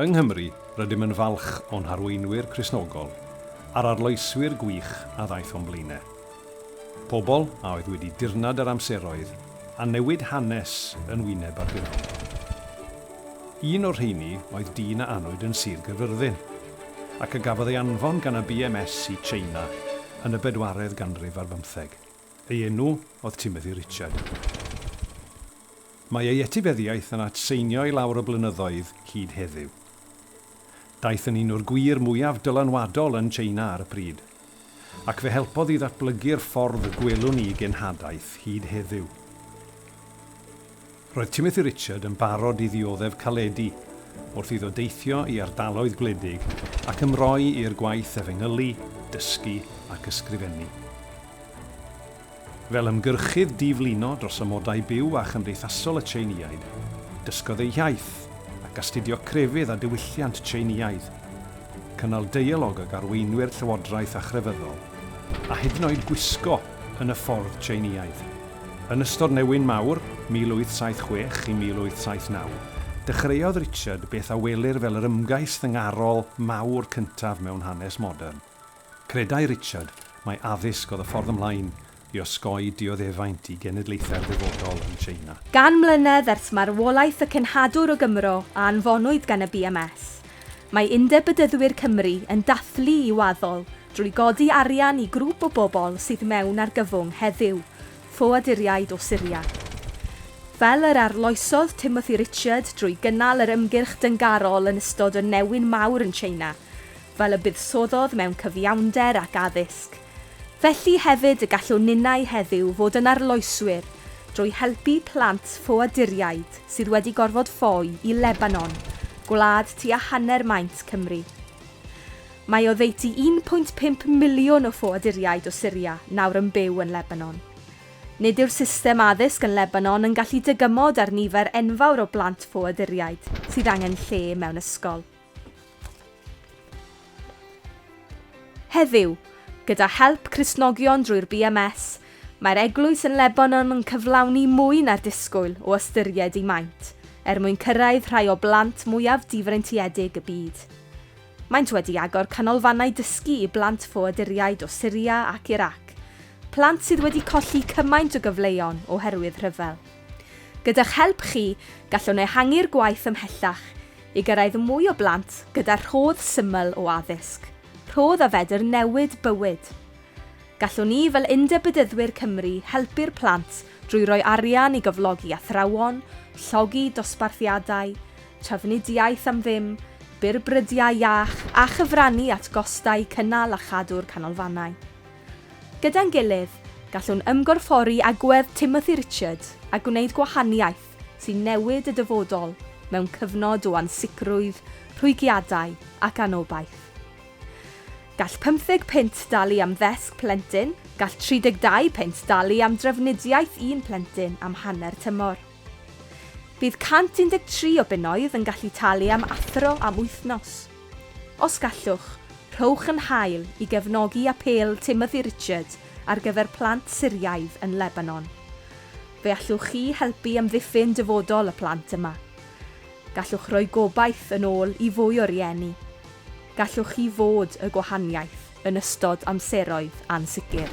Yng Nghymru, rydym yn falch o'n harweinwyr Cristnogol a'r arloeswyr gwych a ddaeth o'n blaenau. Pobl a oedd wedi dirnad yr amseroedd a newid hanes yn wyneb ar gyfer. Un o'r rheini oedd dyn a anwyd yn Sir Gaerfyrddin, ac y gafodd ei anfon gan y BMS i Tsieina yn y 4edd ganrif ar 15. Ei enw oedd Timothy Richard. Mae ei etifeddiaeth yn atseinio i lawr y blynyddoedd hyd heddiw. Daeth yn un o'r gwir mwyaf dylanwadol yn Tsieina ar y pryd, ac fe helpodd i ddatblygu'r ffordd gwelwn ni genhadaeth hyd heddiw. Roedd Timothy Richard yn barod i ddioddef caledu wrth iddo deithio i ardaloedd gwledig ac ymroi i'r gwaith efengylu, dysgu ac ysgrifennu. Fel ymgyrchydd diflino dros ymodau byw a chymdeithasol y Tsieineaid, dysgodd ei iaith ac astudio crefydd a diwylliant Tsieineaidd, cynnal deialog ag arweinwyr llywodraeth a chrefyddol, a hyd yn oed gwisgo yn y ffordd Tsieineaidd. Yn ystod Newyn Mawr, 1876 i 1879, dechreuodd Richard beth a welir fel yr ymgais dyngarol mawr cyntaf mewn hanes modern. Credai Richard mae addysg oedd y ffordd ymlaen i osgoi dioddefaint i genedlaethau'r dyfodol yn Tsieina. Gan mlynedd ers marwolaeth y cenhadwr o Gymro a anfonwyd gan y BMS, mae Undeb y Dyddwyr Cymru yn dathlu i waddol drwy godi arian i grŵp o bobl sydd mewn argyfwng heddiw, ffoaduriaid o Syria. Fel yr arloesodd Timothy Richard drwy gynnal yr ymgyrch dyngarol yn ystod y Newyn Mawr yn Tsieina, fel y buddsoddodd mewn cyfiawnder ac addysg. Felly hefyd y gallwn ninnau heddiw fod yn arloeswyr drwy helpu plant ffoaduriaid sydd wedi gorfod ffoi i Lebanon, gwlad tua hanner maint Cymru. Mae oddeutu 1.5 miliwn o ffoaduriaid o Syria nawr yn byw yn Lebanon. Nid yw'r system addysg yn Lebanon yn gallu dygymod ar nifer enfawr o blant ffoaduriaid sydd angen lle mewn ysgol. Heddiw, gyda help Cristnogion drwy'r BMS, mae'r eglwys yn Lebanon yn cyflawni mwy na'r disgwyl o ystyried ei maint, mwyn cyrraedd rhai o blant mwyaf difreintiedig y byd. Maent wedi agor canolfannau dysgu i blant ffoaduriaid o Syria ac Irac, plant sydd wedi colli cymaint o gyfleon oherwydd rhyfel. Gyda'ch help chi, gallwn ehangu'r gwaith ymhellach i gyrraedd mwy o blant gyda rhodd syml o addysg. Rhodd a fedr newid bywyd. Gallwn ni fel Undeb y Dyddwyr Cymru helpu'r plant drwy roi arian i gyflogi athrawon, llogi dosbarthiadau, trafnidiaeth am ddim, burbrydiau iach a chyfrannu at gostau cynnal a chadw'r canolfannau. Gyda'n gilydd, gallwn ymgorffori agwedd Timothy Richard a gwneud gwahaniaeth sy'n newid y dyfodol mewn cyfnod o ansicrwydd, rhwygiadau ac anobaith. Gall 15 punt dalu am ddesg plentyn, gall 32 punt dalu am drafnidiaeth un plentyn am hanner tymor. Bydd 113 o bunnoedd yn gallu talu am athro am wythnos. Os gallwch, rhowch yn hael i gefnogi Apêl Timothy Richard ar gyfer plant Syriaidd yn Lebanon. Fe allwch chi helpu amddiffyn dyfodol y plant yma. Gallwch roi gobaith yn ôl i fwy o rieni. Gallwch chi fod y gwahaniaeth yn ystod amseroedd ansicr.